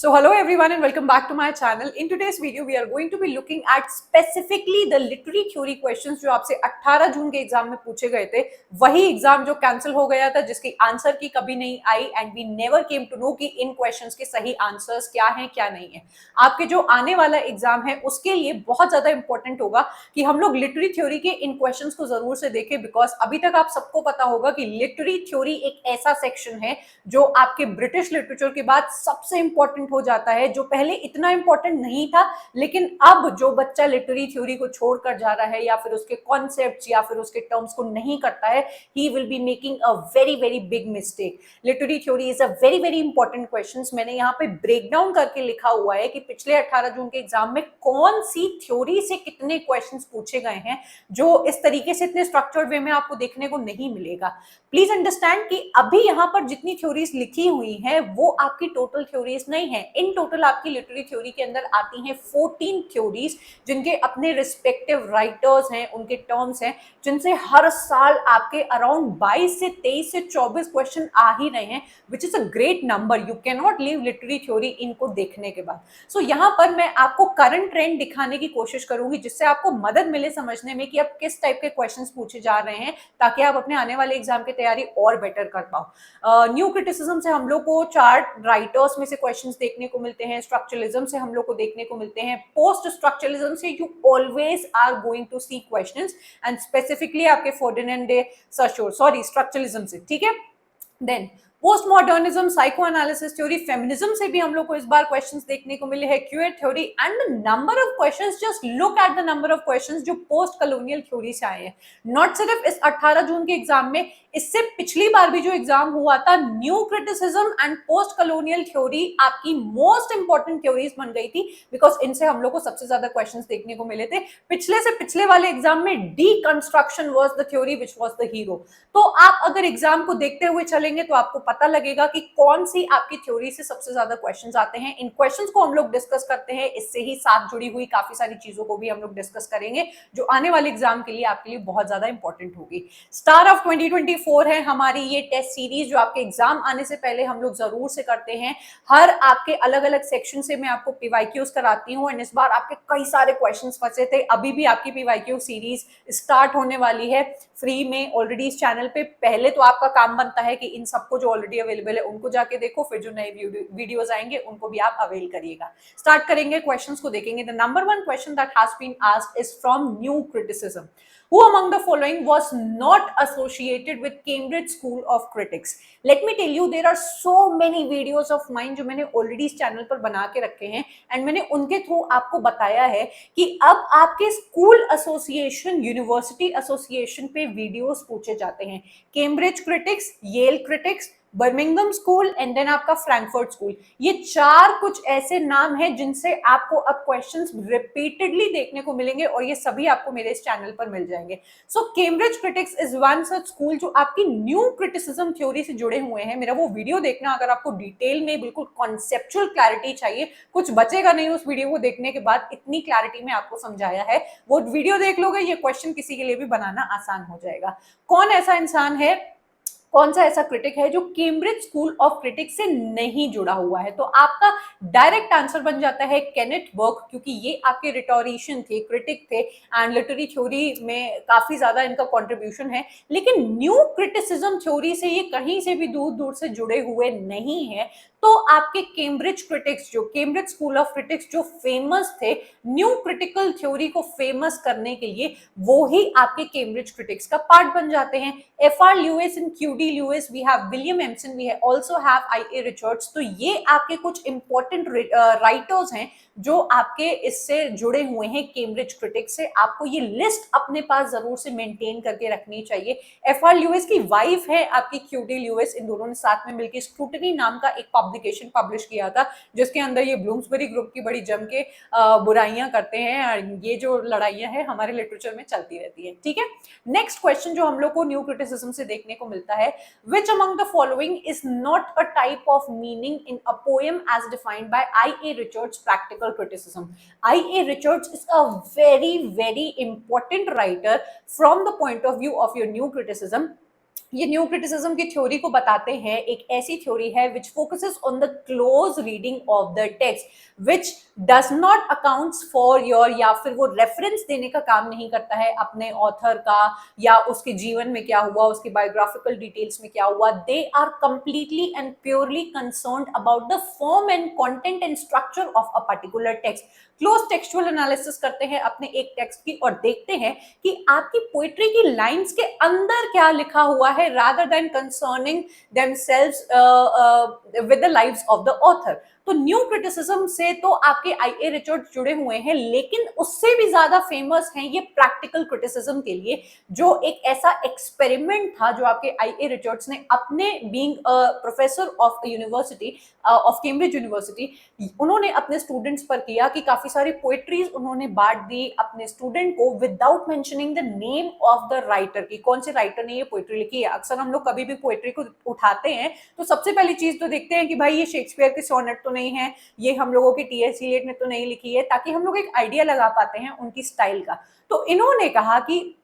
So hello everyone and welcome back to my channel. In today's video we are going to be looking at specifically the literary theory questions जो आपसे 18 जून के exam में पूछे गए थे, वही exam जो कैंसिल हो गया था, जिसकी आंसर की कभी नहीं आई and we never came to know कि इन क्वेश्चंस के सही आंसर्स क्या हैं क्या नहीं है। आपके जो आने वाला एग्जाम है उसके लिए बहुत ज्यादा इंपॉर्टेंट होगा कि हम लोग लिटरेरी थ्योरी के इन क्वेश्चंस को जरूर से देखें, बिकॉज अभी तक आप सबको पता होगा कि लिटरेरी थ्योरी एक ऐसा सेक्शन है जो आपके ब्रिटिश लिटरेचर के बाद सबसे इंपॉर्टेंट हो जाता है, जो पहले इतना इंपॉर्टेंट नहीं था, लेकिन अब जो बच्चा लिटरेरी थ्योरी को छोड़कर जा रहा है या फिर उसके कॉन्सेप्ट्स या फिर उसके टर्म्स को नहीं करता है, he will be making a very very big mistake. Literary theory is a very very important questions. मैंने यहाँ पे ब्रेक डाउन करके लिखा हुआ है कि पिछले 18 जून के एग्जाम में कौन सी थ्योरी से कितने क्वेश्चंस पूछे गए हैं, जो इस तरीके से इतने स्ट्रक्चर्ड वे में आपको देखने को नहीं मिलेगा। प्लीज अंडरस्टैंड कि अभी यहाँ पर जितनी थ्योरीज लिखी हुई हैं वो आपकी टोटल थ्योरीज नहीं है। इन टोटल आपकी लिटरेरी थ्योरी के अंदर आती हैं 14 थ्योरीज, जिनके अपने रिस्पेक्टिव राइटर्स हैं, उनके टर्म्स हैं, जिनसे हर साल आपके अराउंड 22 से 23 से 24 क्वेश्चन आ ही रहे हैं, which is a great number. You can not leave literary theory इनको देखने के बाद। सो यहाँ पर मैं आपको करंट ट्रेंड दिखाने की कोशिश करूंगी, जिससे आपको मदद मिले समझने में कि अब किस टाइप के क्वेश्चन पूछे जा रहे हैं, ताकि आप अपने आने वाले एग्जाम की तैयारी और बेटर कर पाओ। न्यू क्रिटिसिज्म से हम लोग को 4 राइटर्स में से क्वेश्चंस देखने को मिलते हैं, स्ट्रक्चरलिज्म से हम लोग को देखने को मिलते हैं, पोस्ट स्ट्रक्चरलिज्म से you always are going to see questions and specifically आपके Ferdinand de Saussure, sorry structuralism से, ठीक है। Then post modernism, psychoanalysis theory, feminism से भी हम लोग को इस बार क्वेश्चंस देखने को मिले हैं, queer theory and the number of questions, just look at the number of questions जो पोस्ट कॉलोनियल थ्योरी से आए हैं। नॉट सिर्फ इस 18 जून के एग्जाम में, इससे पिछली बार भी जो एग्जाम हुआ था, new criticism and post colonial theory आपकी मोस्ट इंपॉर्टेंट थ्योरीज बन गई थी, बिकॉज इनसे हम लोग को सबसे ज्यादा क्वेश्चंस देखने को मिले थे। पिछले से पिछले वाले एग्जाम में deconstruction was the theory which was the hero. तो आप अगर एग्जाम को देखते हुए चलेंगे तो आपको पता लगेगा कि कौन सी आपकी थ्योरी से सबसे ज्यादा क्वेश्चंस आते हैं। इन क्वेश्चंस को हम लोग डिस्कस करते हैं, इससे ही साथ जुड़ी हुई काफी सारी चीजों को भी हम लोग डिस्कस करेंगे, जो आने वाले एग्जाम के लिए आपके लिए बहुत ज्यादा इंपॉर्टेंट होगी। स्टार ऑफ 2024 है हमारी ये टेस्ट सीरीज, जो आपके एग्जाम आने से पहले हम लोग जरूर से करते हैं। हर आपके अलग अलग सेक्शन से मैं आपको पीवाईक्यूज कराती हूँ, एंड इस बार आपके कई सारे क्वेश्चंस फंसे थे। अभी भी आपकी पीवाईक्यू सीरीज स्टार्ट होने वाली है फ्री में ऑलरेडी इस चैनल पे। पहले तो आपका काम बनता है कि इन सबको जो ऑलरेडी अवेलेबल है उनको जाके देखो, फिर जो नए वीडियोस आएंगे उनको भी आप अवेल करिएगा। स्टार्ट करेंगे, क्वेश्चंस को देखेंगे। The number 1 question that has been asked is from new criticism. Who among the following was not associated with Cambridge School of Critics? Let me tell you, there are so many videos of mine जो मैंने already इस channel पर बना के रखे हैं, and मैंने उनके थ्रू आपको बताया है कि अब आपके स्कूल एसोसिएशन, यूनिवर्सिटी एसोसिएशन पे वीडियोस पूछे जाते हैं। Cambridge critics, Yale critics, Birmingham school and then आपका फ्रैंकफर्ट स्कूल, ये 4 कुछ ऐसे नाम हैं जिनसे आपको अब क्वेश्चंस रिपीटेडली देखने को मिलेंगे, और ये सभी आपको मेरे इस चैनल पर मिल जाएंगे। So Cambridge critics is one such school जो आपकी न्यू क्रिटिसिज्म थ्योरी से जुड़े हुए हैं। मेरा वो वीडियो देखना अगर आपको डिटेल में बिल्कुल कॉन्सेप्चुअल क्लैरिटी चाहिए, कुछ बचेगा नहीं उस वीडियो को देखने के बाद, इतनी क्लैरिटी में आपको समझाया है। वो वीडियो देख लोगे, ये क्वेश्चन किसी के लिए भी बनाना आसान हो जाएगा। कौन ऐसा इंसान है, कौन सा ऐसा क्रिटिक है जो कैम्ब्रिज स्कूल ऑफ क्रिटिक्स से नहीं जुड़ा हुआ है? तो आपका डायरेक्ट आंसर बन जाता है केनेथ वर्क, क्योंकि ये आपके रिटोरिशियन थे, क्रिटिक थे, एंड लिटरेरी थ्योरी में काफी ज्यादा इनका कंट्रीब्यूशन है। लेकिन न्यू क्रिटिसिज्म थ्योरी से ये कहीं से भी दूर दूर से जुड़े हुए नहीं है। तो आपके कैम्ब्रिज क्रिटिक्स, जो कैम्ब्रिज स्कूल ऑफ क्रिटिक्स जो फेमस थे न्यू क्रिटिकल थ्योरी को फेमस करने के लिए, वो ही आपके कैम्ब्रिज क्रिटिक्स का पार्ट बन जाते हैं। F.R. Lewis and Q.D. Lewis, we have William Empson, we also have I.A. Richards। तो ये आपके कुछ इंपॉर्टेंट राइटर्स हैं जो आपके इससे जुड़े हुए हैं कैम्ब्रिज क्रिटिक्स से। आपको ये लिस्ट अपने पास जरूर से मेंटेन करके रखनी चाहिए। F.R. Lewis की वाइफ है आपकी Q.D. Lewis, इन दोनों ने साथ में मिलकर स्क्रूटनी नाम का एक पब्लिकेशन पब्लिश किया था, जिसके अंदर ये ब्लूम्सबरी ग्रुप की बड़ी जम के बुराइयां करते हैं, और ये जो लड़ाइयां हैं हमारे लिटरेचर में चलती रहती है, ठीक है। नेक्स्ट क्वेश्चन जो हम लोग को न्यू क्रिटिसिज्म से देखने को मिलता है, which among the following is not a type of meaning in a poem as defined by I.A. Richards practical criticism? I.A. Richards is a very very important writer from the point of view of your new criticism। ये new criticism की theory को बताते हैं, एक ऐसी theory है which focuses on the close reading of the text, which does not accounts for your, या फिर वो रेफरेंस देने का काम नहीं करता है अपने ऑथर का, या उसके जीवन में क्या हुआ, उसके बायोग्राफिकल डिटेल्स में क्या हुआ. They are completely and purely concerned about the form and content and structure of a particular text. Close textual analysis करते हैं अपने एक टेक्स्ट की और देखते हैं कि आपकी पोइट्री की लाइंस के अंदर क्या लिखा हुआ है, rather than concerning themselves with the lives of the author. तो न्यू क्रिटिसिज्म से तो आपके आई.ए. रिचर्ड्स जुड़े हुए हैं, लेकिन उससे भी ज्यादा फेमस हैं ये प्रैक्टिकल क्रिटिसिज्म के लिए, जो एक ऐसा एक्सपेरिमेंट था जो आपके आई.ए. रिचर्ड्स ने अपने being professor of university of Cambridge university, उन्होंने अपने स्टूडेंट्स पर किया कि काफी सारी पोएट्रीज उन्होंने बांट दी अपने स्टूडेंट को without mentioning the name of the writer की, कौन से राइटर ने ये पोएट्री लिखी है. अक्सर हम लोग कभी भी पोएट्री को उठाते हैं तो सबसे पहली चीज तो देखते हैं कि भाई ये शेक्सपियर के सोनेट तो नहीं है, ये हम लोगों के टी.एस. इलियट ने तो नहीं लिखी है, ताकि हम लोग एक आइडिया लगा पाते हैं उनकी स्टाइल का. तो इन्होंने कहा कि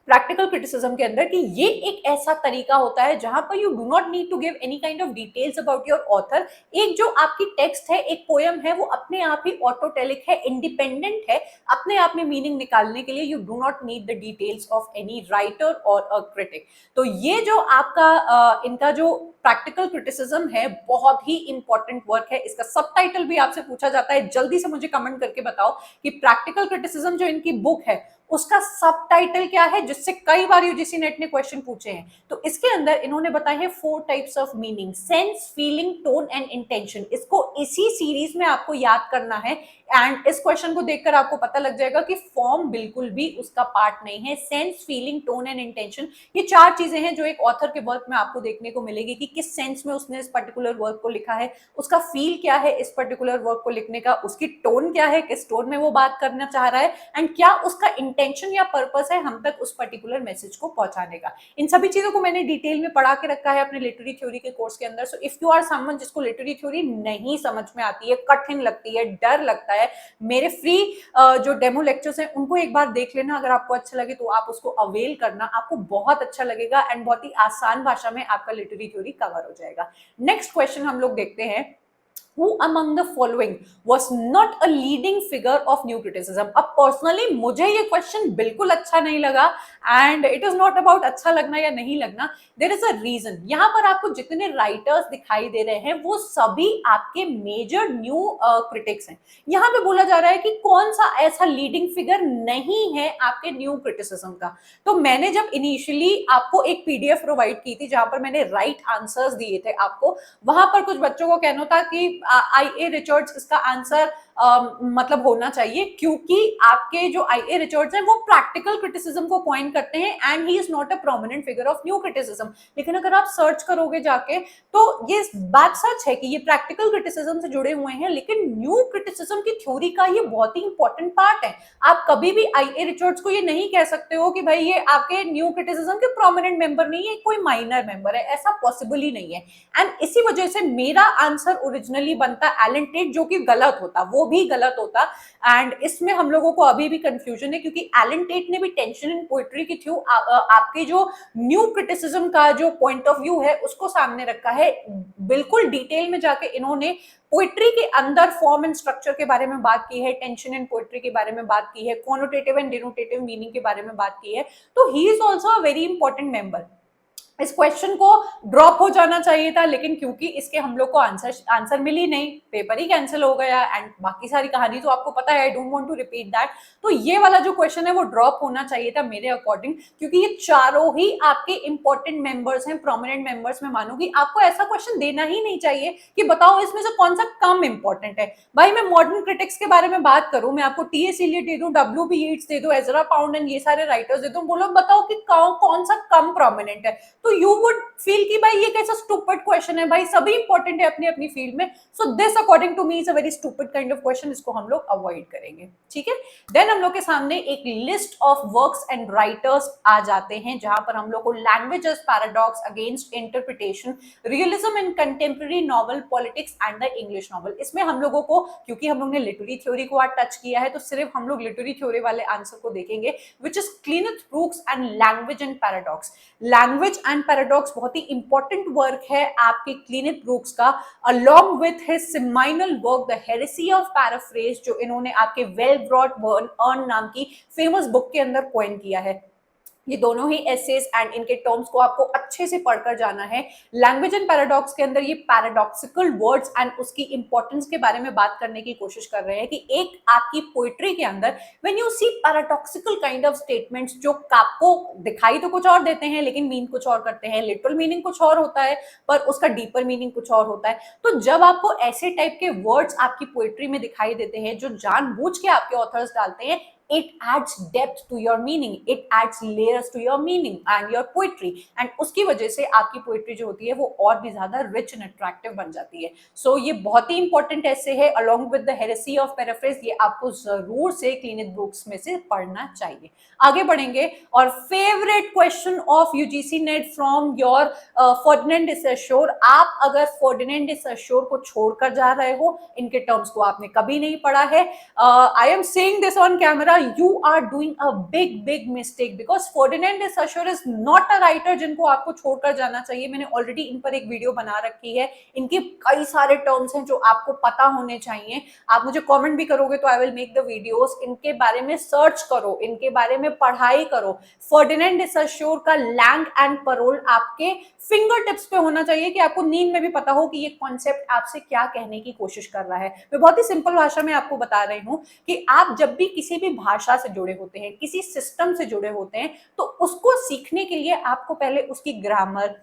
प्रैक्टिकल क्रिटिसिज्म के अंदर कि ये एक ऐसा तरीका होता है जहां पर you do not need to give any kind of details about your author. एक जो आपकी टेक्स्ट है, एक पोयम है, वो अपने आप ही ऑटोटेलिक है, इंडिपेंडेंट है, अपने आप में मीनिंग निकालने के लिए you do not need the details of any writer और अ क्रिटिक. तो ये जो आपका इनका जो प्रैक्टिकल क्रिटिसिज्म है बहुत ही इंपॉर्टेंट वर्क है. इसका सबटाइटल भी आपसे पूछा जाता है, जल्दी से मुझे कमेंट करके बताओ कि प्रैक्टिकल क्रिटिसिज्म जो इनकी बुक है उसका सबटाइटल क्या है, जिससे कई बार यूजीसी नेट ने क्वेश्चन पूछे हैं. तो इसके अंदर इन्होंने बताए हैं 4 types of meaning: sense, feeling, tone and intention. इसको इसी सीरीज में आपको याद करना है, एंड इस क्वेश्चन को देखकर आपको पता लग जाएगा कि फॉर्म बिल्कुल भी उसका पार्ट नहीं है. Sense, feeling, tone and intention, ये 4 चीजें हैं जो एक ऑथर के वर्क में आपको देखने को मिलेगी कि किस सेंस में उसने इस पर्टिकुलर वर्क को लिखा है, उसका फील क्या है इस पर्टिकुलर वर्क को लिखने का, उसकी टोन क्या है, किस टोन में वो बात करना चाह रहा है, एंड क्या उसका इंटेंशन या पर्पस है हम तक उस पर्टिकुलर मैसेज को पहुंचाने का. इन सभी चीजों को मैंने डिटेल में पढ़ा के रखा है अपने लिटरेरी थ्योरी के कोर्स के अंदर. So if you are someone जिसको लिटरेरी थ्योरी नहीं समझ में आती है, कठिन लगती है, डर लगता है, मेरे फ्री जो डेमो लेक्चर्स हैं उनको एक बार देख लेना. अगर आपको अच्छा लगे तो आप उसको अवेल करना, आपको बहुत अच्छा लगेगा एंड बहुत ही आसान भाषा में आपका लिटरेरी थ्योरी कवर हो जाएगा. नेक्स्ट क्वेश्चन हम लोग देखते हैं. Who among the following was not a leading figure of new criticism? अब पर्सनली मुझे ये क्वेश्चन बिल्कुल अच्छा नहीं लगा, and it is not about अच्छा लगना या नहीं लगना. There is a reason. यहाँ पर आपको जितने राइटर्स दिखाई दे रहे हैं वो सभी आपके मेजर न्यू क्रिटिक्स हैं. यहाँ पे बोला जा रहा है कि कौन सा ऐसा लीडिंग फिगर नहीं है आपके न्यू क्रिटिसिज्म का. तो मैंने जब इनिशियली आपको एक पीडीएफ प्रोवाइड की थी जहां पर मैंने राइट आंसर्स दिए थे आपको, वहां पर कुछ बच्चों को कहना था कि आई.ए. रिचर्ड्स इसका आंसर मतलब होना चाहिए, क्योंकि आपके जो आई.ए. रिचर्ड्स हैं वो प्रैक्टिकल क्रिटिसिज्म को पॉइंट करते हैं and he is not a prominent figure of new criticism. लेकिन अगर आप सर्च करोगे जाके तो ये बात सच है कि ये प्रैक्टिकल क्रिटिसिज्म से जुड़े हुए हैं, लेकिन न्यू क्रिटिसिज्म की थ्योरी का ये बहुत ही इंपॉर्टेंट पार्ट है. आप कभी भी आई.ए. रिचर्ड्स को ये नहीं कह सकते हो कि भाई ये आपके न्यू क्रिटिसिज्म के प्रोमिनेंट मेंबर नहीं है, कोई माइनर मेंबर है, ऐसा पॉसिबल ही नहीं है. एंड इसी वजह से मेरा आंसर ओरिजिनली बनता एलन टेट, जो कि गलत होता, वो भी गलत होता. एंड इसमें हम लोगों को अभी भी कंफ्यूजन है, क्योंकि एलन टेट ने भी टेंशन इन पोएट्री के थ्रू आपके जो न्यू क्रिटिसिज्म का जो पॉइंट ऑफ व्यू है उसको सामने रखा है. बिल्कुल डिटेल में जाके इन्होंने पोएट्री के अंदर फॉर्म एंड स्ट्रक्चर के बारे में बात की है, टेंशन इन पोएट्री के बारे में बात की है, कॉनोटेटिव एंड डिनोटेटिव मीनिंग के बारे में बात की है. तो he is also a very important member. इस क्वेश्चन को ड्रॉप हो जाना चाहिए था, लेकिन क्योंकि इसके हम लोग को आंसर मिली नहीं, पेपर ही कैंसिल हो गया, एंड बाकी सारी कहानी तो आपको पता है, I don't want to repeat that. तो ये वाला जो क्वेश्चन है वो ड्रॉप होना चाहिए था मेरे अकॉर्डिंग, क्योंकि ये चारों ही आपके इंपॉर्टेंट मेंबर्स हैं, प्रोमिनेंट मेंबर्स. मैं मानूंगी आपको ऐसा क्वेश्चन देना ही नहीं चाहिए कि बताओ इसमें से कौन सा कम इंपॉर्टेंट है. भाई मैं मॉडर्न क्रिटिक्स के बारे में बात करूं, मैं आपको टी.एस. इलियट दे दूं, डब्ल्यू.बी. येट्स दे दूं, एजरा पाउंड एंड ये सारे राइटर्स दे दूं, बोलो बताओ कि कौन सा कम प्रोमिनेंट है. तो यू वुड फील कि भाई ये कैसा स्टूपिड क्वेश्चन है. भाई सभी इंपॉर्टेंट है अपनी अपनी फील्ड में. So this according to me is a very stupid kind of question. इसको हम लोग अवॉइड करेंगे. ठीक है. देन हम लोग के सामने एक list of works and writers आ जाते हैं, जहां पर हम लोग को language as paradox, against interpretation, realism in contemporary novel, politics and the English novel. इसमें हम लोगों को, क्योंकि हम लोग ने लिटरेरी थ्योरी को आज टच किया है, तो सिर्फ हम लोग लिटरेरी थ्योरी वाले आंसर को देखेंगे, which is Cleanth Brooks and language and paradox. Language and and paradox बहुत ही इंपॉर्टेंट वर्क है आपके क्लिनिक ब्रूक्स का, along with his seminal work The Heresy of Paraphrase, जो इन्होंने आपके वेल ब्रॉट अर्न नाम की फेमस बुक के अंदर कॉइन किया है। ये दोनों ही एसेस एंड इनके टर्म्स को आपको अच्छे से पढ़कर जाना है। लैंग्वेज एंड पैराडॉक्स के अंदर ये पैराडॉक्सिकल वर्ड्स एंड उसकी इंपॉर्टेंस के बारे में बात करने की कोशिश कर रहे हैं कि एक आपकी पोइट्री के अंदर when you see paradoxical kind of statements जो आपको दिखाई तो कुछ और देते हैं लेकिन मीन कुछ और करते हैं, लिटरल मीनिंग कुछ और होता है पर उसका डीपर मीनिंग कुछ और होता है। तो जब आपको ऐसे टाइप के वर्ड्स आपकी पोइट्री में दिखाई देते हैं जो जानबूझ के आपके ऑथर्स डालते हैं, it adds depth to your meaning, it adds layers to your meaning and your poetry, and उसकी वजह से आपकी पोइट्री जो होती है वो और भी ज्यादा रिच एंड अट्रैक्टिव बन जाती है। सो ये बहुत ही इंपॉर्टेंट ऐसे है along with the heresy of paraphrase, ये आपको जरूर से क्लिनिक बुक्स में से पढ़ना चाहिए। आगे बढ़ेंगे और favourite question of UGC NET from your Ferdinand de Saussure. आप अगर फर्डिनेंड डी सौसोर को छोड़कर जा रहे हो, इनके टर्म्स को आपने कभी नहीं पढ़ा है, I am saying this on camera, you are doing a big mistake because Ferdinand de Saussure is not a writer जिनको आपको छोड़कर जाना चाहिए। मैंने ऑलरेडी इन पर एक वीडियो बना रखी है, इनके कई सारे टर्म्स हैं जो आपको पता होने चाहिए। आप मुझे कमेंट भी करोगे तो I will make the videos, इनके बारे में सर्च करो, इनके बारे में पढ़ाई करो। फर्डिनेंड de Saussure का लैंग एंड पैरोल आपके फिंगर टिप्स पे होना चाहिए कि आपको नींद में भी पता हो कि ये कॉन्सेप्ट आपसे क्या कहने की कोशिश कर रहा है। मैं बहुत ही सिंपल भाषा में आपको बता रही हूँ कि आप जब भी किसी भी भाषा से जुड़े होते हैं, किसी सिस्टम से जुड़े होते हैं, तो उसको सीखने के लिए आपको पहले उसकी ग्रामर,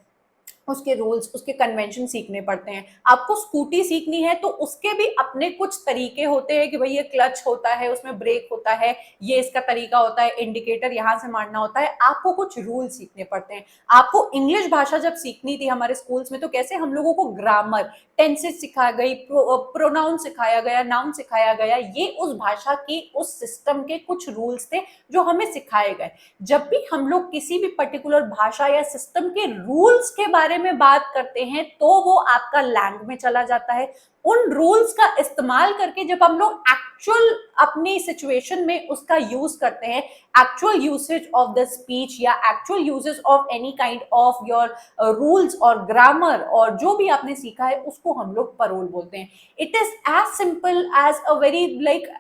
उसके रूल्स, उसके कन्वेंशन सीखने पड़ते हैं। आपको स्कूटी सीखनी है तो उसके भी अपने कुछ तरीके होते हैं कि भाई ये क्लच होता है, उसमें ब्रेक होता है, ये इसका तरीका होता है, इंडिकेटर यहाँ से मारना होता है। आपको कुछ रूल सीखने पड़ते हैं। आपको इंग्लिश भाषा जब सीखनी थी हमारे स्कूल्स में तो कैसे हम लोगों को ग्रामर, टेंसेस सिखाया गई, प्रोनाउन सिखाया गया, नाउन सिखाया गया, ये उस भाषा की, उस सिस्टम के कुछ रूल्स थे जो हमें सिखाए गए। जब भी हम लोग किसी भी पर्टिकुलर भाषा या सिस्टम के रूल्स के बारे में बात करते हैं तो वो आपका लैंग में चला जाता है। उन रूल्स का इस्तेमाल करके जब हम लोग एक्चुअल अपनी सिचुएशन में उसका यूज करते हैं, actual usage of the speech या actual usages of any kind of your rules और ग्रामर और जो भी आपने सीखा है उसको हम लोग पैरोल बोलते हैं। It is as simple as a very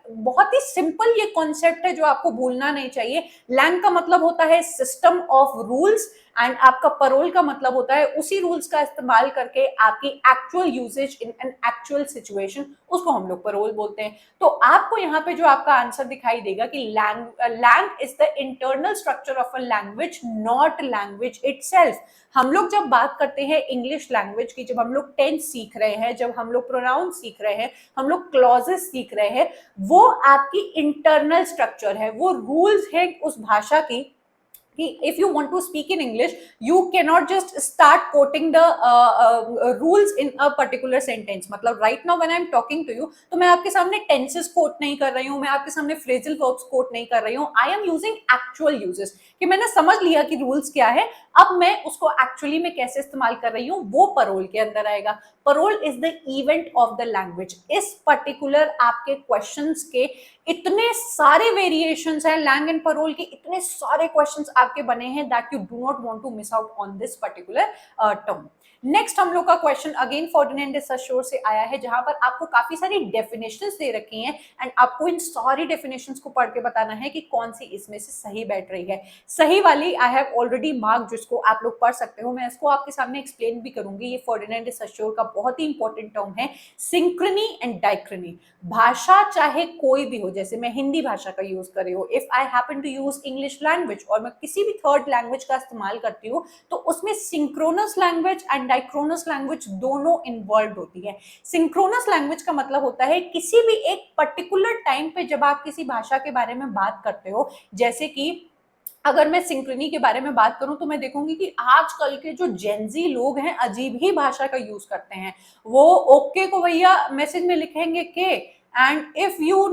बहुत ही सिंपल ये कॉन्सेप्ट है जो आपको भूलना नहीं चाहिए। लैंग का मतलब होता है सिस्टम ऑफ रूल्स एंड आपका पैरोल का मतलब होता है उसी रूल्स का इस्तेमाल करके आपकी actual usage in an actual situation, उसको हम लोग पैरोल बोलते हैं। तो आपको यहाँ पे जो आपका आंसर दिखाई देगा कि langue is the internal structure of a language, not language itself. हम लोग जब बात करते हैं इंग्लिश लैंग्वेज की, जब हम लोग टेंस सीख रहे हैं, जब हम लोग प्रोनाउन सीख रहे हैं, हम लोग क्लॉजेस सीख रहे हैं, वो आपकी इंटरनल स्ट्रक्चर है, वो रूल्स है उस भाषा की कि if you want to speak in English, you cannot just start quoting the rules in a particular sentence। मतलब right now when I am talking to you, तो मैं आपके सामने tenses quote नहीं कर रही हूँ, मैं आपके सामने phrasal verbs quote नहीं कर रही हूँ। I am using actual uses कि मैंने समझ लिया कि रूल्स क्या है, अब मैं उसको एक्चुअली में कैसे इस्तेमाल कर रही हूँ वो पैरोल के अंदर आएगा। Parole is the event of the language. इस पर्टिकुलर आपके क्वेश्चंस के इतने सारे वेरिएशंस हैं, लैंग एंड पैरोल के इतने सारे क्वेश्चंस आपके बने हैं that you do not want to miss out on this particular term. Next हम लोग का question again Ferdinand de Saussure से आया है, जहां पर आपको काफी सारी डेफिनेशंस दे रखी हैं एंड आपको इन सारी डेफिनेशंस को पढ़ के बताना है कि कौन सी इसमें से सही बैठ रही है। सही वाली आई हैव ऑलरेडी मार्क, जिसको आप लोग पढ़ सकते हो, मैं इसको आपके सामने एक्सप्लेन भी करूंगी। ये फर्डिनेंड de Saussure का बहुत ही इंपॉर्टेंट टर्म है, सिंक्रनी एंड डाइक्रनी। भाषा चाहे कोई भी हो, जैसे मैं हिंदी भाषा का यूज कर रही हूँ, if I happen to use English language और मैं किसी भी थर्ड लैंग्वेज का इस्तेमाल करती हूँ तो उसमें सिंक्रोनस लैंग्वेज एंड डाइक्रोनस लैंग्वेज दोनों इन्वॉल्व होती है। सिंक्रोनस लैंग्वेज का मतलब होता है किसी भी एक पर्टिकुलर टाइम पे जब आप किसी भाषा के बारे में बात करते हो, जैसे कि अगर मैं सिंक्रोनी के बारे में बात करूं तो मैं देखूंगी कि आजकल के जो जेनजी लोग हैं अजीब ही भाषा का यूज करते हैं। वो ओके को भैया मैसेज में लिखेंगे के, एंड इफ यू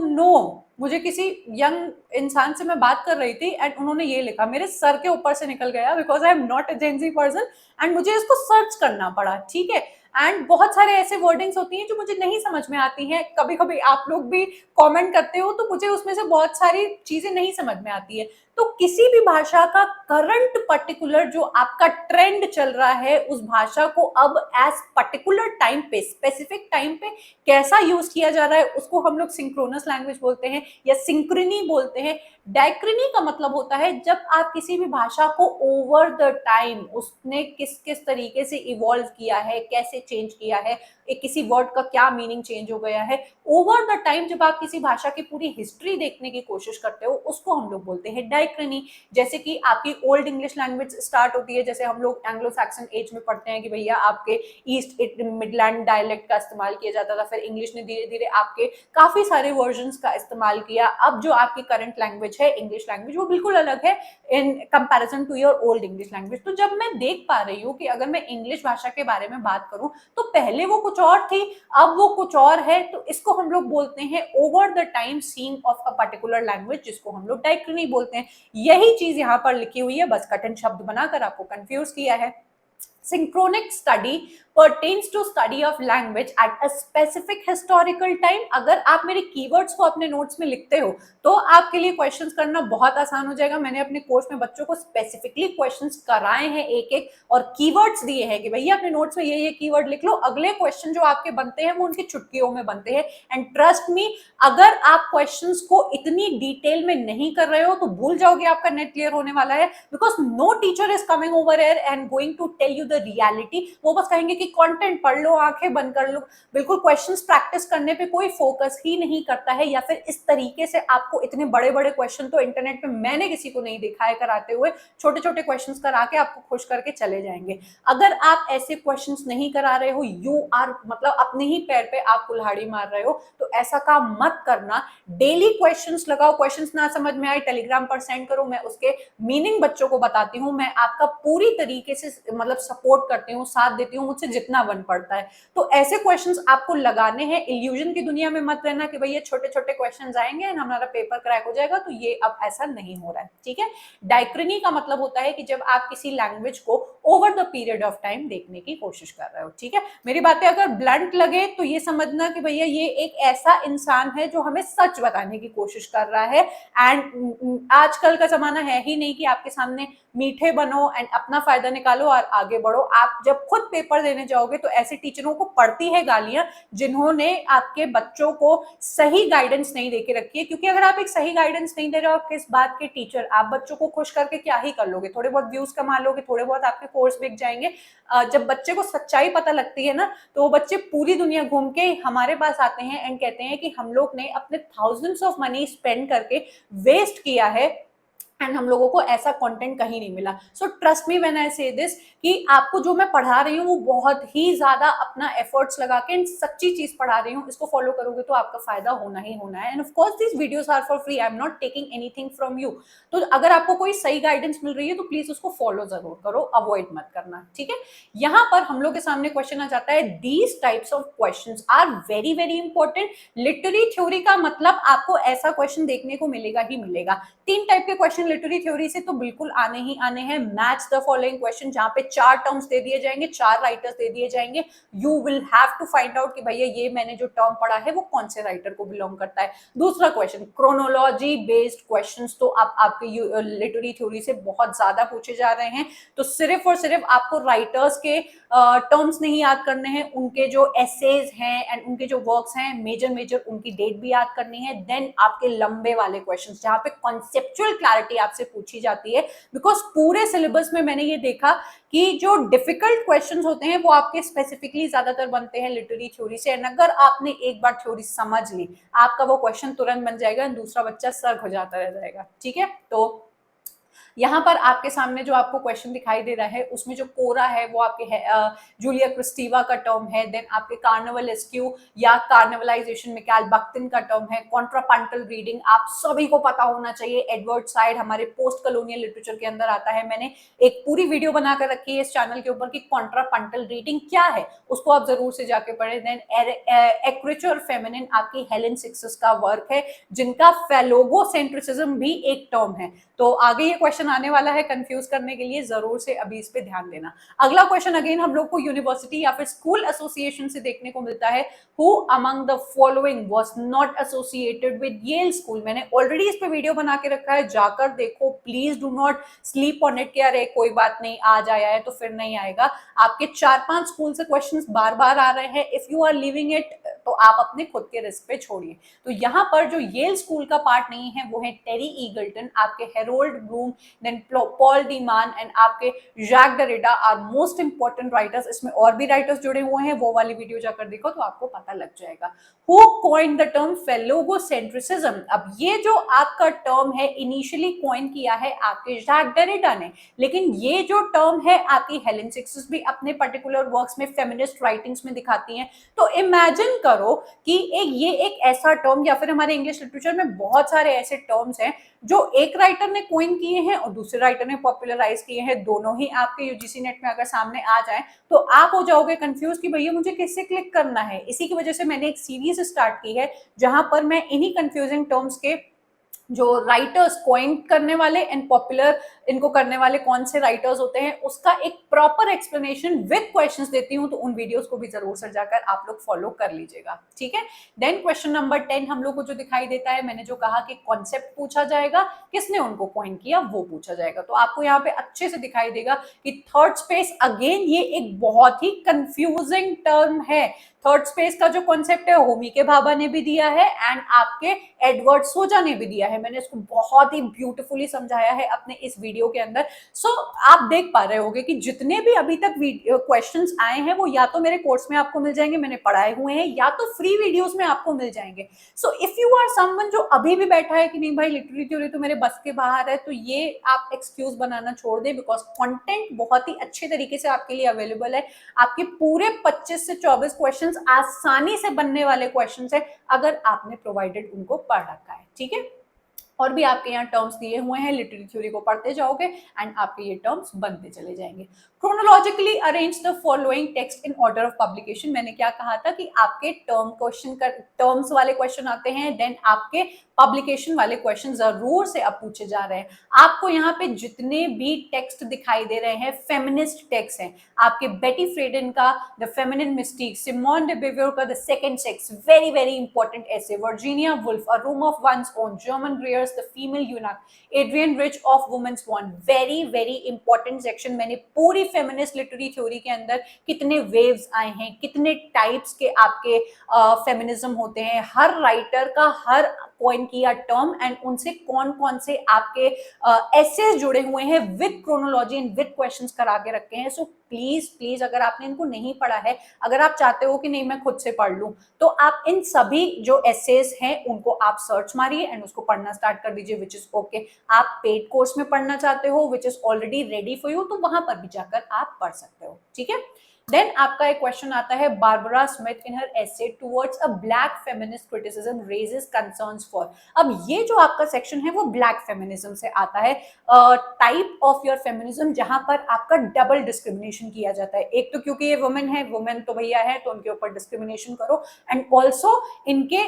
नो। मुझे किसी यंग इंसान से मैं बात कर रही थी एंड उन्होंने ये लिखा, मेरे सर के ऊपर से निकल गया because I am not a Gen Z person and मुझे इसको सर्च करना पड़ा, ठीक है। एंड बहुत सारे ऐसे वर्डिंग्स होती हैं जो मुझे नहीं समझ में आती हैं। कभी कभी आप लोग भी कमेंट करते हो तो मुझे उसमें से बहुत सारी चीजें नहीं समझ में आती है। तो किसी भी भाषा का करंट पर्टिकुलर जो आपका ट्रेंड चल रहा है, उस भाषा को अब एज पर्टिकुलर टाइम पे, स्पेसिफिक टाइम पे कैसा यूज किया जा रहा है, उसको हम लोग सिंक्रोनस लैंग्वेज बोलते हैं या सिंक्रोनी बोलते हैं। डायक्रनी का मतलब होता है जब आप किसी भी भाषा को ओवर द टाइम उसने किस किस तरीके से इवॉल्व किया है, कैसे चेंज किया है, एक किसी वर्ड का क्या मीनिंग चेंज हो गया है, ओवर द टाइम जब आप किसी भाषा की पूरी हिस्ट्री देखने की कोशिश करते हो, उसको हम लोग बोलते हैं डायक्रनी। जैसे कि आपकी ओल्ड इंग्लिश लैंग्वेज स्टार्ट होती है, जैसे हम लोग एंग्लो सैक्सन एज में पढ़ते हैं कि भैया आपके ईस्ट मिडलैंड डायलेक्ट का इस्तेमाल किया जाता था, फिर इंग्लिश ने धीरे धीरे आपके काफी सारे वर्जन्स का इस्तेमाल किया। अब जो आपकी करंट लैंग्वेज है इंग्लिश लैंग्वेज, वो बिल्कुल अलग है in comparison to your old English language. तो जब मैं देख पा रही हूँ कि अगर मैं इंग्लिश भाषा के बारे में बात करूं तो पहले वो कुछ और थी, अब वो कुछ और है, तो इसको हम लोग बोलते हैं over the time seeing of a particular language, जिसको हम लोग डायक्रनी बोलते हैं। यही चीज यहाँ पर लिखी हुई है, बस कठिन शब्द बनाकर आपको कंफ्यूज किया है। Synchronic study pertains to study of language at a specific historical time। अगर आप मेरे कीवर्ड्स को अपने नोट्स में लिखते हो तो आपके लिए क्वेश्चंस करना बहुत आसान हो जाएगा। मैंने अपने कोर्स में बच्चों को स्पेसिफिकली क्वेश्चंस कराए हैं एक एक, और कीवर्ड्स दिए हैं कि भैया अपने नोट्स में ये कीवर्ड लिख लो, अगले क्वेश्चन जो आपके बनते हैं वो उनकी चुटकियों में बनते हैं। एंड ट्रस्ट मी, अगर आप क्वेश्चंस को इतनी डिटेल में नहीं कर रहे हो तो भूल जाओगे, आपका नेट क्लियर होने वाला है, because no teacher is coming over air and going to tell you the reality. वो बस कहेंगे कि कंटेंट पढ़ लो, आंखें बंद कर लो, बिल्कुल क्वेश्चंस प्रैक्टिस करने पे कोई फोकस ही नहीं करता है, या फिर इस तरीके से आपको इतने बड़े बड़े क्वेश्चन तो इंटरनेट पे मैंने किसी को नहीं देखा है कराते हुए, छोटे छोटे क्वेश्चंस करा के आपको खुश करके चले जाएंगे। अगर आप ऐसे क्वेश्चंस नहीं करा रहे हो, यू आर मतलब अपने ही पैर पे आप कुल्हाड़ी मार रहे हो, तो ऐसा काम मत करना। डेली क्वेश्चंस लगाओ, क्वेश्चंस ना समझ में आए टेलीग्राम पर सेंड करो, मैं उसके मीनिंग बच्चों को बताती हूँ, मैं आपका पूरी तरीके से मतलब सपोर्ट करती हूँ, साथ देती हूँ, मुझसे जितना बन पड़ता है। तो ऐसे क्वेश्चंस आपको लगाने हैं। इल्यूजन की दुनिया में मत रहना कि भैया छोटे छोटे क्वेश्चंस आएंगे और हमारा पेपर क्रैक हो जाएगा, तो ये अब ऐसा नहीं हो रहा है, ठीक है। डायक्रनी का मतलब होता है कि जब आप किसी लैंग्वेज को over the period of time देखने की कोशिश कर रहे हो, ठीक है। मेरी बातें अगर ब्लंट लगे तो ये समझना कि भैया ये एक ऐसा इंसान है जो हमें सच बताने की कोशिश कर रहा है। एंड आजकल का जमाना है ही नहीं कि आपके सामने मीठे बनो एंड अपना फायदा निकालो और आगे बढ़ो। आप जब खुद पेपर देने जाओगे तो ऐसे टीचरों को पड़ती है गालियां जिन्होंने आपके बच्चों को सही गाइडेंस नहीं देके रखी है, क्योंकि अगर आप एक सही गाइडेंस नहीं दे रहे हो, आप किस बात के टीचर, आप बच्चों को खुश करके क्या ही कर लोगे, थोड़े बहुत व्यूज कमा लोगे, थोड़े बहुत आपके कोर्स बिक जाएंगे। जब बच्चे को सच्चाई पता लगती है ना, तो वो बच्चे पूरी दुनिया घूम के हमारे पास आते हैं एंड कहते हैं कि हम लोग ने अपने थाउजेंड्स ऑफ मनी स्पेंड करके वेस्ट किया है एंड हम लोगों को ऐसा कंटेंट कहीं नहीं मिला। So trust me when I से दिस कि आपको जो मैं पढ़ा रही हूँ वो बहुत ही ज्यादा अपना एफर्ट्स लगा के सच्ची चीज पढ़ा रही हूँ, इसको फॉलो करोगे तो आपका फायदा होना ही होना है। And of course this videos are for free, I am not taking anything from you. तो अगर आपको कोई सही गाइडेंस मिल रही है तो प्लीज उसको फॉलो जरूर करो, अवॉइड मत करना, ठीक है। यहाँ पर हम लोग के सामने क्वेश्चन आ जाता है, these types of questions are very very important. Literary theory का मतलब आपको ऐसा क्वेश्चन देखने को मिलेगा ही मिलेगा। 3 टाइप के क्वेश्चन लिटरेरी थ्योरी से तो बिल्कुल आने ही आने हैं। मैच द फॉलोइंग क्वेश्चन, जहां पे 4 टर्म्स दे दिए जाएंगे, 4 राइटर्स दे दिए जाएंगे, you will have to find out कि भैया ये मैंने जो टर्म पढ़ा है वो कौन से राइटर को बिलोंग करता है। दूसरा क्वेश्चन, क्रोनोलॉजी बेस्ड क्वेश्चंस तो आपके लिटरेरी थ्योरी से बहुत ज्यादा पूछे जा रहे हैं, तो सिर्फ और सिर्फ आपको राइटर्स के टर्म्स नहीं याद करने हैं, उनके जो एसेज हैं एंड उनके जो वर्क्स हैं मेजर उनकी डेट भी याद करनी है। देन आपके लंबे वाले क्वेश्चंस जहां पे कॉन्सेप्चुअल क्लैरिटी आपसे पूछी जाती है, बिकॉज पूरे सिलेबस में मैंने ये देखा कि जो डिफिकल्ट क्वेश्चंस होते हैं वो आपके स्पेसिफिकली ज्यादातर बनते हैं लिटरेरी थ्योरी से। एंड अगर आपने एक बार थ्योरी समझ ली, आपका वो क्वेश्चन तुरंत बन जाएगा, दूसरा बच्चा सर्क हो जाता रह जाएगा, ठीक है। तो यहाँ पर आपके सामने जो आपको क्वेश्चन दिखाई दे रहा है उसमें जो कोरा है वो आपके जूलिया क्रिस्टीवा का टर्म है। देन आपके कार्निवल एस्क्यू या कार्निवलाइजेशन मिकाइल बख्तिन का टर्म है। कॉन्ट्रापंटल रीडिंग आप सभी को पता होना चाहिए, एडवर्ड साइड हमारे पोस्ट कॉलोनियल लिटरेचर के अंदर आता है। मैंने एक पूरी वीडियो बनाकर रखी है इस चैनल के ऊपर कि कॉन्ट्रापंटल रीडिंग क्या है, उसको आप जरूर से जाके पढ़े। देन एक्रेचर फेमिनिन आपकी हेलेन सिक्सस का वर्क है, जिनका फेलोगोसेंट्रिसिज्म भी एक टर्म है। तो आगे ये क्वेश्चन क्वेश्चन आने वाला है कंफ्यूज करने के लिए, जरूर से अभी इस पे ध्यान देना। अगला क्वेश्चन अगेन हम लोग को यूनिवर्सिटी या फिर स्कूल एसोसिएशन से देखने को मिलता है, who among the following was not associated with Yale school. मैंने ऑलरेडी इस पे वीडियो बना के रखा है, जाकर देखो please, do not sleep on it कि अरे कोई बात नहीं आज आया है तो फिर नहीं आएगा। आपके 4-5 स्कूल से क्वेश्चंस बार बार आ रहे हैं, if you are living it तो आप अपने खुद के रिस्क पे छोड़िए। तो यहाँ पर जो येल स्कूल का पार्ट नहीं है वो है टेरी ईगल्टन, आपके Harold Bloom, then Paul de Man and आपके Jacques Derrida are most important writers. इसमें और भी राइटर्स जुड़े हुए हैं, वो वाली वीडियो जाकर देखो तो आपको पता लग जाएगा। Who coined the term phallogocentrism. अब ये जो आपका टर्म है इनिशियली कॉइन किया है आपके जैक डेरिडा ने, लेकिन ये जो टर्म है आपकी हेलेन सिक्सिस भी अपने पर्टिकुलर वर्क्स में फेमिनिस्ट राइटिंग्स में दिखाती हैं। तो इमेजिन करो कि ये एक ऐसा टर्म, या फिर हमारे इंग्लिश लिटरेचर में बहुत सारे ऐसे टर्म्स हैं जो एक राइटर ने कॉइन किए हैं और दूसरे राइटर ने पॉपुलराइज किए हैं, दोनों ही आपके यूजीसी नेट में अगर सामने आ जाए तो आप हो जाओगे कंफ्यूज कि भैया मुझे किससे क्लिक करना है। इसी की वजह से मैंने एक सीरीज स्टार्ट की है जहां पर मैं इन्हीं कंफ्यूजिंग टर्म्स के जो राइटर्स कॉइन करने वाले एंड पॉपुलर इनको करने वाले कौन से राइटर्स होते हैं उसका एक प्रॉपर एक्सप्लेनेशन विद क्वेश्चंस देती हूं, तो उन वीडियोस को भी जरूर से जाकर आप लोग फॉलो कर लीजिएगा, ठीक है। देन क्वेश्चन नंबर 10 हम लोग को जो दिखाई देता है, मैंने जो कहा कि कॉन्सेप्ट पूछा जाएगा, किसने उनको कॉइन किया वो पूछा जाएगा। तो आपको यहाँ पे अच्छे से दिखाई देगा कि थर्ड स्पेस, अगेन ये एक बहुत ही कंफ्यूजिंग टर्म है। थर्ड स्पेस का जो कॉन्सेप्ट है होमी के भाभा ने भी दिया है एंड आपके एडवर्ड सोजा ने भी दिया है। मैंने इसको बहुत ही ब्यूटीफुली समझाया है अपने इस वीडियो के अंदर। सो आप देख पा रहे होंगे कि जितने भी अभी तक क्वेश्चंस आए हैं वो या तो मेरे कोर्स में आपको मिल जाएंगे, मैंने पढ़ाए हुए हैं, या तो फ्री वीडियोस में आपको मिल जाएंगे। So if you are someone जो अभी भी बैठा है कि नहीं भाई लिटरेरी थ्योरी तो मेरे बस के बाहर है, तो ये आप एक्सक्यूज बनाना छोड़ दें, बिकॉज कंटेंट बहुत ही अच्छे तरीके से आपके लिए अवेलेबल है। आपके पूरे 25 से 24 क्वेश्चन आसानी से बनने वाले क्वेश्चंस है अगर आपने प्रोवाइडेड उनको पढ़ रखा है, ठीक है। और भी आपके यहाँ टर्म्स दिए हुए हैं, लिटरेरी थ्योरी को पढ़ते जाओगे एंड आपके ये टर्म्स बनते चले जाएंगे। Chronologically arrange the following text in order of publication. मैंने क्या कहा था कि आपके टर्म्स वाले क्वेश्चन आते हैं, देन आपके पब्लिकेशन वाले क्वेश्चन जरूर से अब पूछे जा रहे हैं। आपको यहाँ पे जितने भी टेक्स्ट दिखाई दे रहे हैं फेमिनिस्ट टेक्स्ट हैं, आपके बेटी फ्रेडन का the feminine mystique, Simone de Beauvoir का the second sex, very very important essays, Virginia Woolf, a room of one's own, Germaine Greer's the female eunuch, Adrienne Rich of women's वॉन, very very important section. मैंने पूरी feminist literary theory के अंदर कितने waves आए हैं, कितने types के आपके फेमिनिज्म होते हैं, हर राइटर का हर कॉइन किया टर्म एंड उनसे कौन कौन से आपके एसेस जुड़े हुए हैं with chronology and with questions करा के रखे हैं। सो प्लीज प्लीज अगर आपने इनको नहीं पढ़ा है, अगर आप चाहते हो कि नहीं मैं खुद से पढ़ लूं, तो आप इन सभी जो एसेस हैं उनको आप सर्च मारिए एंड उसको पढ़ना स्टार्ट कर दीजिए, विच इज ओके। आप पेड कोर्स में पढ़ना चाहते हो which is already ready for you, तो वहां पर भी जाकर आप पढ़ सकते हो, ठीक है। देन आपका एक क्वेश्चन आता है, Barbara Smith in her essay towards a black feminist criticism raises concerns for. अब ये जो आपका सेक्शन है वो ब्लैक फेमिनिज्म से आता है, टाइप ऑफ योर फेमिनिज्म जहां पर आपका डबल डिस्क्रिमिनेशन किया जाता है। एक तो क्योंकि ये वुमेन है, वुमेन तो भैया है तो उनके ऊपर डिस्क्रिमिनेशन करो, एंड ऑल्सो इनके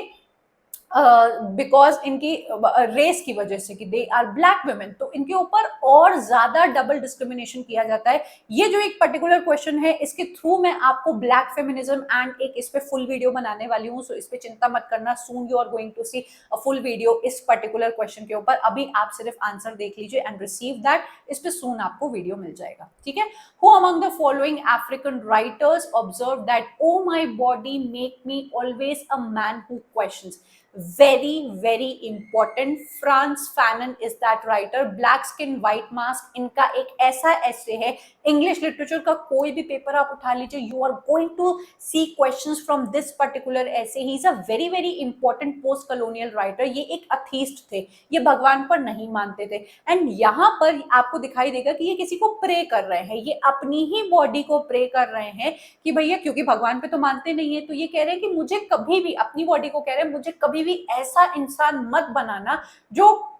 बिकॉज इनकी रेस की वजह से कि दे आर ब्लैक वुमेन, तो इनके ऊपर और ज्यादा डबल डिस्क्रिमिनेशन किया जाता है। ये जो एक पर्टिकुलर क्वेश्चन है इसके थ्रू मैं आपको ब्लैक फेमिनिज्म एंड एक इस पे फुल वीडियो बनाने वाली हूँ, सो इस पे चिंता मत करना, soon you are going to see a full video इस पर्टिकुलर क्वेश्चन के ऊपर। अभी आप सिर्फ आंसर देख लीजिए एंड रिसीव दैट, इस पे सून आपको वीडियो मिल जाएगा, ठीक है। Who among the following African writers observe that O my body make me always a man who questions. very important, Frantz Fanon is that writer, black skin white mask, इनका एक ऐसा ऐसे है, इंग्लिश लिटरेचर का कोई भी paper आप उठा लीजिए, you are going to see questions from this particular essay. He is a very important post colonial writer. ये एक अथीस्ट थे, ये भगवान पर नहीं मानते थे, एंड यहाँ पर आपको दिखाई देगा कि ये किसी को प्रे कर रहे हैं, ये अपनी ही बॉडी को प्रे कर रहे हैं कि भैया, क्योंकि भगवान पे तो मानते नहीं है, तो ये कह रहे हैं कि मुझे कभी भी, अपनी बॉडी को कह रहे हैं मुझे कभी भी ऐसा इंसान मत बनाना जो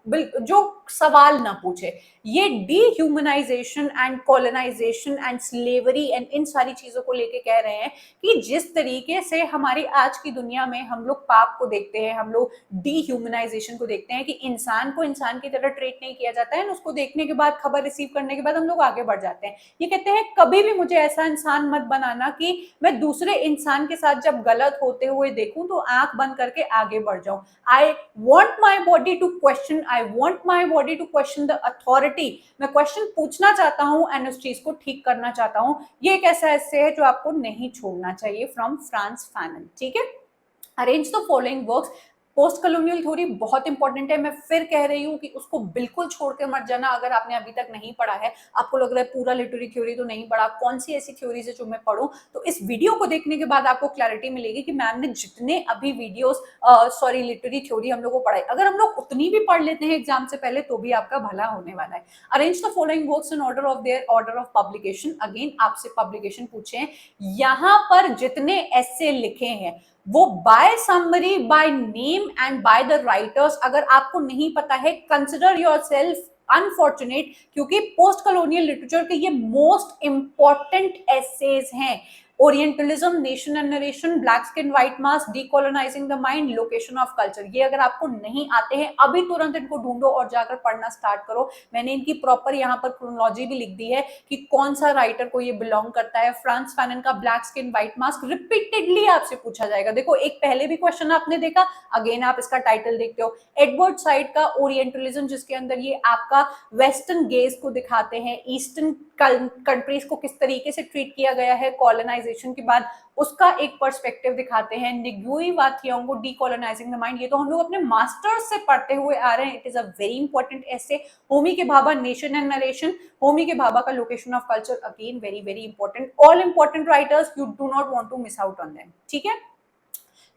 सवाल ना पूछे। ये dehumanisation and colonisation and slavery and इन सारी चीजों को लेके कह रहे हैं कि जिस तरीके से हमारी आज की दुनिया में हम लोग पाप को देखते हैं, हम लोग डीह्यूमनाइजेशन को देखते हैं कि इंसान को इंसान की तरह ट्रीट नहीं किया जाता है, उसको देखने के बाद, खबर रिसीव करने के बाद हम लोग आगे बढ़ जाते हैं। ये कहते हैं कभी भी मुझे ऐसा इंसान मत बनाना कि मैं दूसरे इंसान के साथ जब गलत होते हुए देखूं तो आंख बंद करके आगे बढ़ जाऊं। I want my body to question, I want my body to question the authority. मैं क्वेश्चन पूछना चाहता हूं एंड उस चीज को ठीक करना चाहता हूं। ये एक ऐसा ऐसे है जो आपको नहीं छोड़ना चाहिए, फ्रॉम फ्रांस फैनन। ठीक है, arrange the following works. Post colonial theory बहुत इंपॉर्टेंट है, मैं फिर कह रही हूं कि उसको बिल्कुल छोड़ के मत जाना अगर आपने अभी तक नहीं पढ़ा है। आपको लग रहा है पूरा लिटरेरी थ्योरी तो नहीं पढ़ा, कौन सी ऐसी थ्योरीज है जो मैं पढ़ूं, तो इस वीडियो को देखने के बाद आपको क्लैरिटी मिलेगी कि मैम ने जितने अभी वीडियोस सॉरी लिटरेरी थ्योरी हम लोग को पढ़ाई, अगर हम लोग उतनी भी पढ़ लेते हैं एग्जाम से पहले तो भी आपका भला होने वाला है। Arrange the following works in order of their order of publication. Again आपसे पब्लिकेशन पूछे हैं, यहां पर जितने ऐसे लिखे हैं वो by summary, by name and by the writers. अगर आपको नहीं पता है, कंसिडर योरसेल्फ अनफॉर्चुनेट, क्योंकि पोस्ट कॉलोनियल लिटरेचर के ये मोस्ट इंपॉर्टेंट एसेज हैं। Orientalism, nation and narration, black skin white mask, decolonising the mind, location of culture. ये अगर आपको नहीं आते हैं अभी तुरंत इनको ढूंढो और जाकर पढ़ना स्टार्ट करो। मैंने इनकी प्रॉपर यहाँ पर क्रोनोलॉजी भी लिख दी है कि कौन सा राइटर को ये बिलोंग करता है। फ्रांस फैनन का black skin white mask repeatedly आपसे पूछा जाएगा। देखो एक पहले भी क्वेश्चन आपने देखा, अगेन आप इसका टाइटल देखते हो। एडवर्ड साइड का ओरिएंटलिज्म, जिसके अंदर ये आपका वेस्टर्न गेज को दिखाते हैं, ईस्टर्न कंट्रीज को किस तरीके से ट्रीट किया गया है कॉलोनाइजेशन के बाद, उसका एक पर्सपेक्टिव दिखाते हैं। निगुई वा थियोंगो, डीकोलोनाइजिंग द माइंड, ये तो हम लोग अपने मास्टर्स से पढ़ते हुए आ रहे हैं। It is a very important ऐसे। Homi K Bhabha, nation and narration, Homi K Bhabha का location of culture, again very very important. All important writers, you do not want to miss out on them. ठीक है।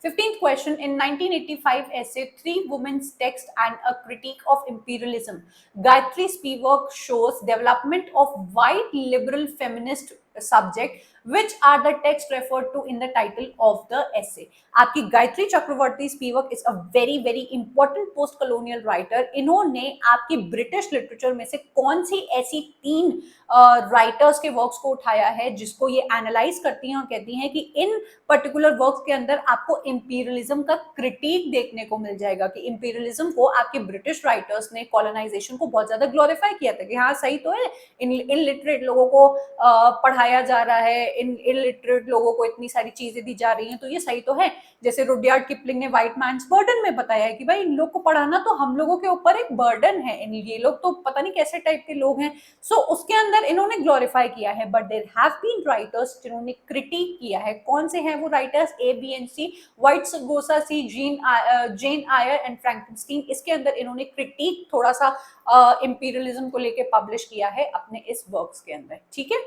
15th question, in 1985 essay Three Women's Text and a Critique of Imperialism, Gayatri Spivak shows development of white liberal feminist subject, which are the text referred to in the title of the essay। आपकी Gayatri Chakravorty Spivak is a very very important post colonial writer. इन्होंने आपकी British literature में से कौन सी ऐसी 3 writers के works को उठाया है जिसको ये एनालाइज करती हैं और कहती हैं कि इन पर्टिकुलर वर्क्स के अंदर आपको इंपीरियलिज्म का क्रिटिक देखने को मिल जाएगा, कि इंपीरियलिज्म को आपके ब्रिटिश राइटर्स ने कॉलोनाइजेशन को बहुत ज्यादा ग्लोरीफाई किया था कि हाँ सही तो है, इलिटरेट लोगों को पढ़ाया जा रहा है, इन इलिटरेट लोगों को इतनी सारी चीजें दी जा रही हैं, तो ये सही तो है। जैसे रुडयार्ड किपलिंग ने व्हाइट मैन्स बर्डन में बताया है कि भाई इन लोग को पढ़ाना तो हम लोगों के ऊपर एक बर्डन है, ये लोग तो पता नहीं कैसे टाइप के लोग हैं। सो उसके अंदर इन्होंने ग्लोरीफाई किया है। But there have been writers जिन्होंने क्रिटिक किया है। कौन से हैं वो writers? A, B and C, wide Sargasso, sea, Jane Eyre and Frankenstein. इसके अंदर इन्होंने क्रिटिक थोड़ा सा इंपीरियलिज्म को लेके पब्लिश किया है अपने इस वर्क्स के अंदर। ठीक है।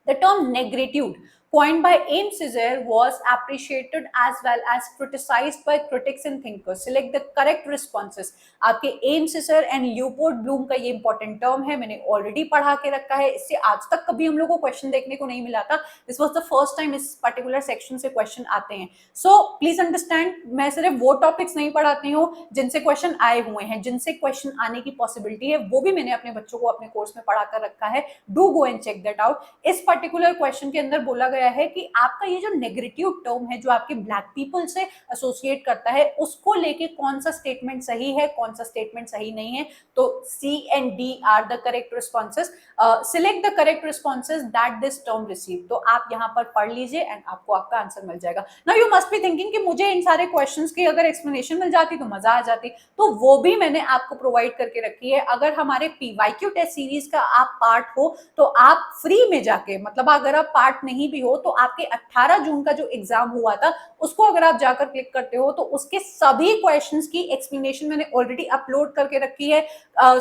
The term negritude, coined by Ames Caesar, was appreciated as well as criticized by critics and thinkers. Select the correct responses. आपके Ames Caesar and Leopold Bloom का ये important term है, मैंने already पढ़ा के रखा है, इससे आज तक कभी हम लोग को क्वेश्चन देखने को नहीं मिला था। This was the first time इस particular section से क्वेश्चन आते हैं। So please understand, मैं सिर्फ वो टॉपिक्स नहीं पढ़ाती हूँ जिनसे क्वेश्चन आए हुए हैं, जिनसे क्वेश्चन आने की पॉसिबिलिटी है वो भी मैंने अपने बच्चों को अपने कोर्स में पढ़ा कर रखा है। Do go and check that out. इस पर्टिकुलर क्वेश्चन के अंदर बोला गया है कि आपका ये जो नेगेटिव टर्म है जो आपके ब्लैक पीपल से एसोसिएट करता है, उसको लेके कौन सा स्टेटमेंट सही है, कौन सा स्टेटमेंट सही नहीं है। तो C and D are the correct responses. Select the correct responses that this term receive. तो आप यहाँ पर पढ़ लीजिए एंड आपको आपका आंसर मिल जाएगा। Now you must be thinking कि मुझे इन सारे क्वेश्चंस की अगर एक्सप्लेनेशन मिल जाती तो मजा आ जाती, तो वो भी मैंने आपको प्रोवाइड करके रखी है। अगर हमारे पीवाईक्यू टेस्ट सीरीज का आप पार्ट हो तो आप फ्री में जाके, मतलब अगर आप पार्ट नहीं भी हो तो आपके 18 जून का जो एग्जाम हुआ था उसको अगर आप जाकर क्लिक करते हो तो उसके सभी क्वेश्चंस की एक्सप्लेनेशन मैंने ऑलरेडी अपलोड करके रखी है।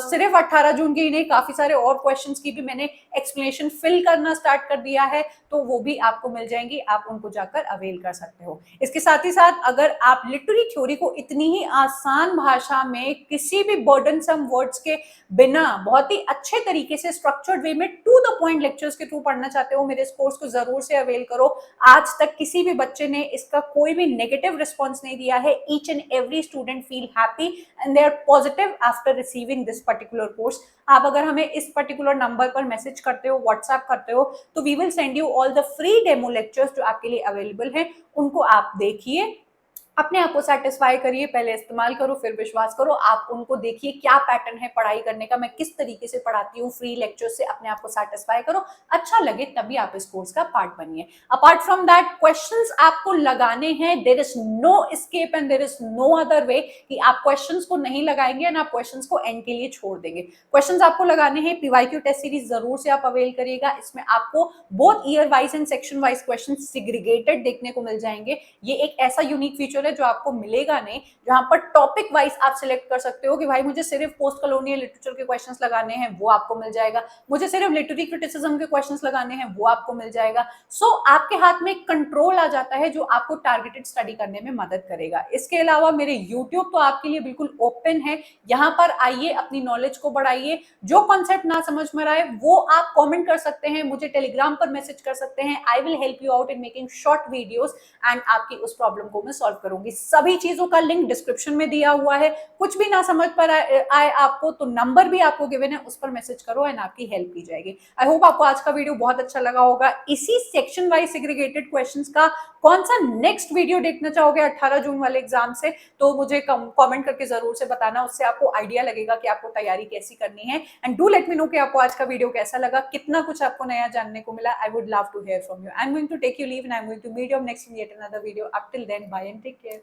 सिर्फ 18 जून के ही नहीं, काफी सारे और क्वेश्चंस की भी मैंने एक्सप्लेनेशन फिल करना स्टार्ट कर दिया है, तो वो भी आपको मिल जाएंगी, आप उनको जाकर अवेल कर सकते हो। इसके साथ ही साथ अगर आप लिटरेरी थ्योरी को इतनी ही आसान भाषा में किसी भी बर्डनसम वर्ड्स के बिना बहुत ही अच्छे तरीके से स्ट्रक्चर्ड वे में टू द पॉइंट लेक्चर्स के थ्रू पढ़ना चाहते हो, मेरे इस कोर्स को जरूर से अवेल करो। आज तक किसी भी बच्चे ने इसका कोई भी नेगेटिव रिस्पॉन्स नहीं दिया है। Each and every student feel happy and they are positive after receiving this particular course. आप अगर हमें इस पर्टिकुलर नंबर पर मैसेज करते हो, व्हाट्सएप करते हो, तो we will send you all the free demo lectures जो आपके लिए अवेलेबल हैं। उनको आप देखिए, अपने आप को सेटिस्फाई करिए, पहले इस्तेमाल करो फिर विश्वास करो। आप उनको देखिए क्या पैटर्न है पढ़ाई करने का, मैं किस तरीके से पढ़ाती हूँ, फ्री लेक्चर से अपने आप को सेटिस्फाई करो, अच्छा लगे तभी आप इस कोर्स का पार्ट बनिए। अपार्ट फ्रॉम दैट क्वेश्चंस आपको लगाने हैं, there is no escape and there is no other way कि आप क्वेश्चंस को नहीं लगाएंगे एंड आप क्वेश्चंस को एंड के लिए छोड़ देंगे। क्वेश्चंस आपको लगाने हैं, पीवाईक्यू टेस्ट सीरीज जरूर से आप अवेल करिएगा। इसमें आपको both year wise and section wise question segregated देखने को मिल जाएंगे। ये एक ऐसा यूनिक फीचर है जो आपको मिलेगा नहीं, जहां पर टॉपिक वाइज आप सिलेक्ट कर सकते हो कि भाई मुझे सिर्फ पोस्ट कॉलोनियल लिटरेचर के क्वेश्चंस लगाने हैं, वो आपको मिल जाएगा। मुझे सिर्फ लिटरेरी क्रिटिसिज्म के क्वेश्चंस लगाने हैं, वो आपको मिल जाएगा। सो आपके हाथ में कंट्रोल आ जाता है जो आपको टारगेटेड स्टडी करने में मदद करेगा। इसके अलावा मेरे यूट्यूब तो आपके लिए बिल्कुल ओपन है, यहाँ पर आइए, अपनी नॉलेज को बढ़ाइए। जो कॉन्सेप्ट ना समझ में आए वो आप कॉमेंट कर सकते हैं, मुझे टेलीग्राम पर मैसेज कर सकते हैं। I will help you out in making short videos and आपकी उस प्रॉब्लम को मैं सॉल्व करूंगी। सभी चीजों का लिंक डिस्क्रिप्शन में दिया हुआ है। कुछ भी ना समझ पर आए आपको तो नंबर भी आपको गिवन है, उस पर मैसेज करो एंड आपकी हेल्प की जाएगी। आई होप आपको आज का वीडियो बहुत अच्छा लगा होगा। इसी सेक्शन वाइज सेग्रीगेटेड क्वेश्चंस का कौन सा नेक्स्ट वीडियो देखना चाहोगे 18 जून वाले एग्जाम से, तो मुझे कमेंट करके जरूर से बताना। उससे आपको आइडिया लगेगा कि आपको तैयारी कैसी करनी है। And do let me know कि आपको आज का वीडियो कैसा लगा, कितना कुछ आपको नया जानने को मिला। I would love to hear from you. I am going to take you leave and I am going to meet you next in yet another video. Up till then, bye and take care.